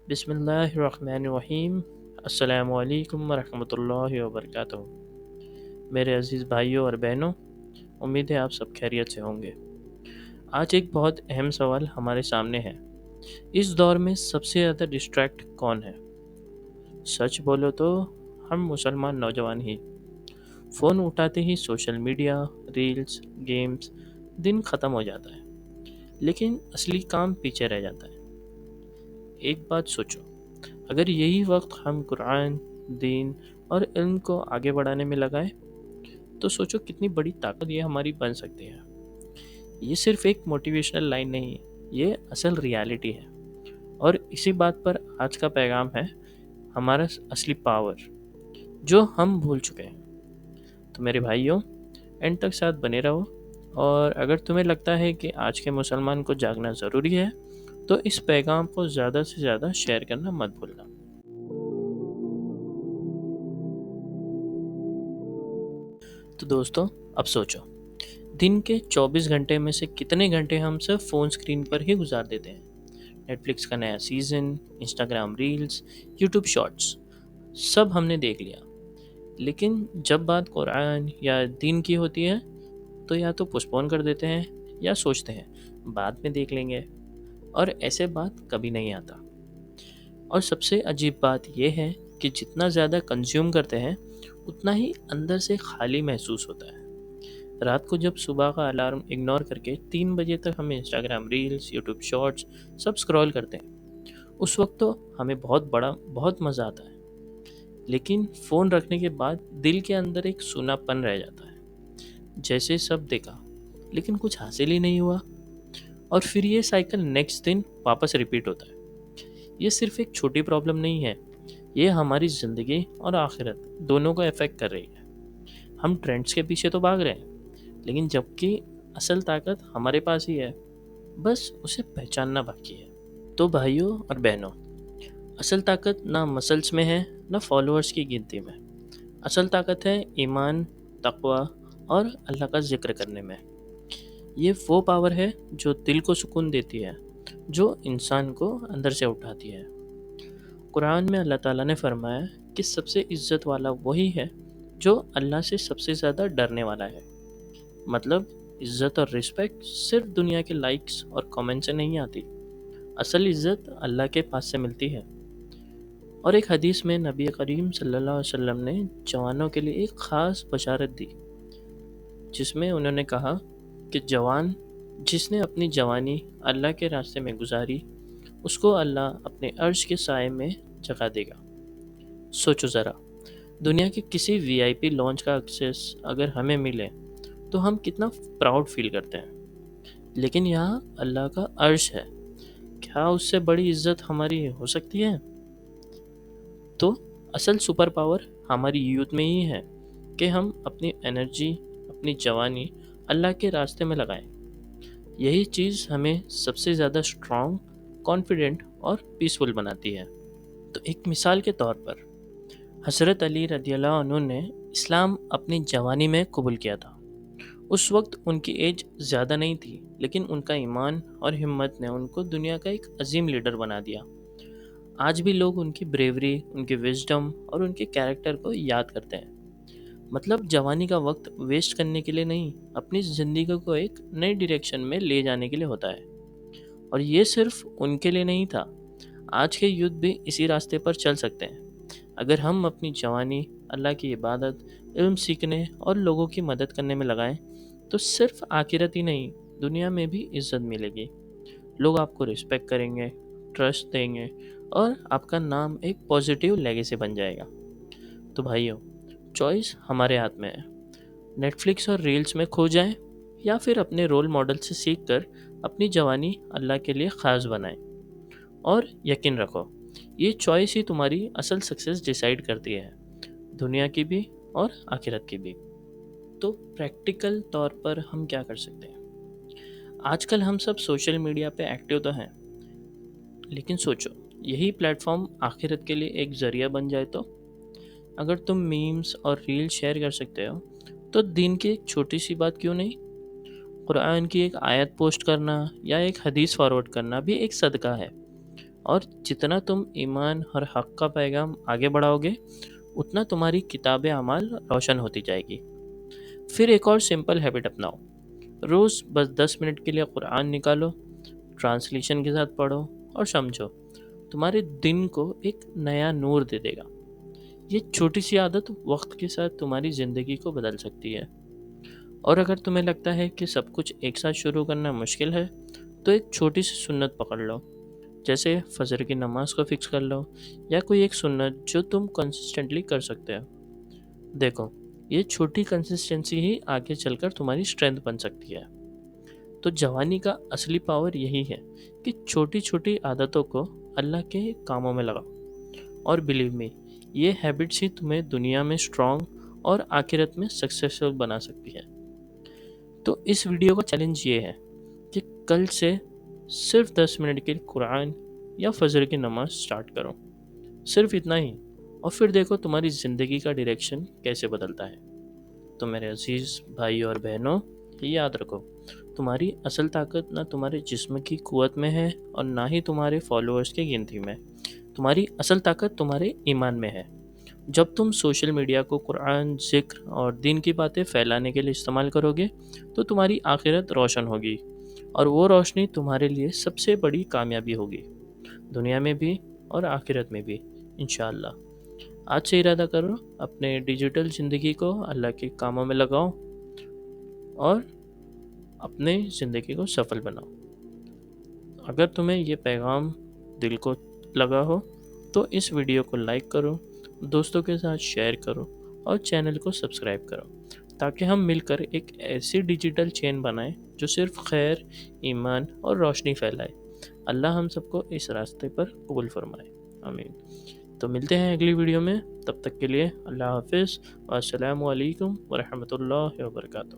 بسم اللہ الرحمن الرحیم۔ السلام علیکم ورحمۃ اللہ وبرکاتہ۔ میرے عزیز بھائیوں اور بہنوں، امید ہے آپ سب خیریت سے ہوں گے۔ آج ایک بہت اہم سوال ہمارے سامنے ہے، اس دور میں سب سے زیادہ ڈسٹریکٹ کون ہے؟ سچ بولو تو ہم مسلمان نوجوان ہی۔ فون اٹھاتے ہی سوشل میڈیا، ریلز، گیمز، دن ختم ہو جاتا ہے، لیکن اصلی کام پیچھے رہ جاتا ہے۔ ایک بات سوچو، اگر یہی وقت ہم قرآن، دین اور علم کو آگے بڑھانے میں لگائیں تو سوچو کتنی بڑی طاقت یہ ہماری بن سکتی ہے۔ یہ صرف ایک موٹیویشنل لائن نہیں، یہ اصل ریالٹی ہے۔ اور اسی بات پر آج کا پیغام ہے، ہمارا اصلی پاور جو ہم بھول چکے ہیں۔ تو میرے بھائیوں، اینڈ تک ساتھ بنے رہو، اور اگر تمہیں لگتا ہے کہ آج کے مسلمان کو جاگنا ضروری ہے تو اس پیغام کو زیادہ سے زیادہ شیئر کرنا مت بھولنا۔ تو دوستو، اب سوچو، دن کے 24 گھنٹے میں سے کتنے گھنٹے ہم صرف فون سکرین پر ہی گزار دیتے ہیں؟ نیٹ فلکس کا نیا season, Instagram reels, YouTube shorts, سب ہم نے دیکھ لیا، لیکن جب بات قرآن یا دین کی ہوتی ہے تو یا تو پوسٹ پون کر دیتے ہیں یا سوچتے ہیں بعد میں دیکھ لیں گے، اور ایسے بات کبھی نہیں آتا۔ اور سب سے عجیب بات یہ ہے کہ جتنا زیادہ کنزیوم کرتے ہیں اتنا ہی اندر سے خالی محسوس ہوتا ہے۔ رات کو جب صبح کا الارم اگنور کر کے 3 بجے تک ہم انسٹاگرام ریلز، یوٹیوب شارٹس سب سکرول کرتے ہیں، اس وقت تو ہمیں بہت مزہ آتا ہے، لیکن فون رکھنے کے بعد دل کے اندر ایک سونا پن رہ جاتا ہے، جیسے سب دیکھا لیکن کچھ حاصل ہی نہیں ہوا۔ اور پھر یہ سائیکل نیکسٹ دن واپس ریپیٹ ہوتا ہے۔ یہ صرف ایک چھوٹی پرابلم نہیں ہے، یہ ہماری زندگی اور آخرت دونوں کو افیکٹ کر رہی ہے۔ ہم ٹرینڈس کے پیچھے تو بھاگ رہے ہیں، لیکن جبکہ اصل طاقت ہمارے پاس ہی ہے، بس اسے پہچاننا باقی ہے۔ تو بھائیوں اور بہنوں، اصل طاقت نہ مسلس میں ہے، نہ فالوورز کی گنتی میں۔ اصل طاقت ہے ایمان، تقوی اور اللہ کا ذکر کرنے میں۔ یہ وہ پاور ہے جو دل کو سکون دیتی ہے، جو انسان کو اندر سے اٹھاتی ہے۔ قرآن میں اللہ تعالیٰ نے فرمایا کہ سب سے عزت والا وہی ہے جو اللہ سے سب سے زیادہ ڈرنے والا ہے۔ مطلب عزت اور رسپیکٹ صرف دنیا کے لائکس اور کامنٹ سے نہیں آتی، اصل عزت اللہ کے پاس سے ملتی ہے۔ اور ایک حدیث میں نبی کریم صلی اللہ علیہ وسلم نے جوانوں کے لیے ایک خاص بشارت دی، جس میں انہوں نے کہا کہ جوان جس نے اپنی جوانی اللہ کے راستے میں گزاری، اس کو اللہ اپنے عرش کے سائے میں جگہ دے گا۔ سوچو ذرا، دنیا کے کسی وی آئی پی لانچ کا ایکسیس اگر ہمیں ملے تو ہم کتنا پراؤڈ فیل کرتے ہیں، لیکن یہاں اللہ کا عرش ہے، کیا اس سے بڑی عزت ہماری ہو سکتی ہے؟ تو اصل سپر پاور ہماری یوتھ میں ہی ہے کہ ہم اپنی انرجی، اپنی جوانی اللہ کے راستے میں لگائیں۔ یہی چیز ہمیں سب سے زیادہ اسٹرانگ، کانفیڈنٹ اور پیسفل بناتی ہے۔ تو ایک مثال کے طور پر، حضرت علی رضی اللہ عنہ نے اسلام اپنی جوانی میں قبول کیا تھا۔ اس وقت ان کی ایج زیادہ نہیں تھی، لیکن ان کا ایمان اور ہمت نے ان کو دنیا کا ایک عظیم لیڈر بنا دیا۔ آج بھی لوگ ان کی بریوری، ان کی وزڈم اور ان کے کیریکٹر کو یاد کرتے ہیں۔ مطلب جوانی کا وقت ویسٹ کرنے کے لیے نہیں، اپنی زندگی کو ایک نئی ڈائریکشن میں لے جانے کے لیے ہوتا ہے۔ اور یہ صرف ان کے لیے نہیں تھا، آج کے یوتھ بھی اسی راستے پر چل سکتے ہیں۔ اگر ہم اپنی جوانی اللہ کی عبادت، علم سیکھنے اور لوگوں کی مدد کرنے میں لگائیں تو صرف آخرت ہی نہیں، دنیا میں بھی عزت ملے گی۔ لوگ آپ کو رسپیکٹ کریں گے، ٹرسٹ دیں گے، اور آپ کا نام ایک پازیٹیو لیگیسی بن جائے گا۔ تو بھائیوں، چوائس ہمارے ہاتھ میں ہے۔ نیٹ فلکس اور ریلز میں کھو جائیں یا پھر اپنے رول ماڈل سے سیکھ کر اپنی جوانی اللہ کے لیے خاص بنائیں۔ اور یقین رکھو، یہ چوائس ہی تمہاری اصل سکسیس ڈیسائیڈ کرتی ہے، دنیا کی بھی اور آخرت کی بھی۔ تو پریکٹیکل طور پر ہم کیا کر سکتے ہیں؟ آج کل ہم سب سوشل میڈیا پہ ایکٹیو تو ہیں، لیکن سوچو یہی پلیٹ فارم آخرت کے لیے ایک ذریعہ بن جائے تو؟ اگر تم میمز اور ریل شیئر کر سکتے ہو تو دین کی ایک چھوٹی سی بات کیوں نہیں؟ قرآن کی ایک آیت پوسٹ کرنا یا ایک حدیث فارورڈ کرنا بھی ایک صدقہ ہے۔ اور جتنا تم ایمان اور حق کا پیغام آگے بڑھاؤ گے اتنا تمہاری کتاب اعمال روشن ہوتی جائے گی۔ پھر ایک اور سمپل ہیبٹ اپناؤ، روز بس 10 منٹ کے لیے قرآن نکالو، ٹرانسلیشن کے ساتھ پڑھو اور سمجھو، تمہارے دن کو ایک نیا نور دے دے گا۔ یہ چھوٹی سی عادت وقت کے ساتھ تمہاری زندگی کو بدل سکتی ہے۔ اور اگر تمہیں لگتا ہے کہ سب کچھ ایک ساتھ شروع کرنا مشکل ہے تو ایک چھوٹی سی سنت پکڑ لو، جیسے فجر کی نماز کو فکس کر لو، یا کوئی ایک سنت جو تم کنسسٹنٹلی کر سکتے ہو۔ دیکھو، یہ چھوٹی کنسسٹنسی ہی آگے چل کر تمہاری اسٹرینتھ بن سکتی ہے۔ تو جوانی کا اصلی پاور یہی ہے کہ چھوٹی چھوٹی عادتوں کو اللہ کے کاموں میں لگاؤ، اور بلیو می، یہ ہیبٹس ہی تمہیں دنیا میں اسٹرانگ اور آخرت میں سکسیسفل بنا سکتی ہے۔ تو اس ویڈیو کا چیلنج یہ ہے کہ کل سے صرف 10 منٹ کے قرآن یا فجر کی نماز سٹارٹ کرو، صرف اتنا ہی، اور پھر دیکھو تمہاری زندگی کا ڈائریکشن کیسے بدلتا ہے۔ تو میرے عزیز بھائی اور بہنوں، یاد رکھو، تمہاری اصل طاقت نہ تمہارے جسم کی قوت میں ہے اور نہ ہی تمہارے فالوورز کی گنتی میں، تمہاری اصل طاقت تمہارے ایمان میں ہے۔ جب تم سوشل میڈیا کو قرآن، ذکر اور دین کی باتیں پھیلانے کے لیے استعمال کرو گے تو تمہاری آخرت روشن ہوگی، اور وہ روشنی تمہارے لیے سب سے بڑی کامیابی ہوگی، دنیا میں بھی اور آخرت میں بھی، انشاءاللہ۔ آج سے ارادہ کرو، اپنے ڈیجیٹل زندگی کو اللہ کے کاموں میں لگاؤ اور اپنے زندگی کو سفل بناؤ۔ اگر تمہیں یہ پیغام دل کو لگا ہو تو اس ویڈیو کو لائک کرو، دوستوں کے ساتھ شیئر کرو اور چینل کو سبسکرائب کرو، تاکہ ہم مل کر ایک ایسی ڈیجیٹل چین بنائیں جو صرف خیر، ایمان اور روشنی پھیلائے۔ اللہ ہم سب کو اس راستے پر قبول فرمائے، آمین۔ تو ملتے ہیں اگلی ویڈیو میں، تب تک کے لیے اللہ حافظ، والسلام علیکم ورحمۃ اللہ وبرکاتہ۔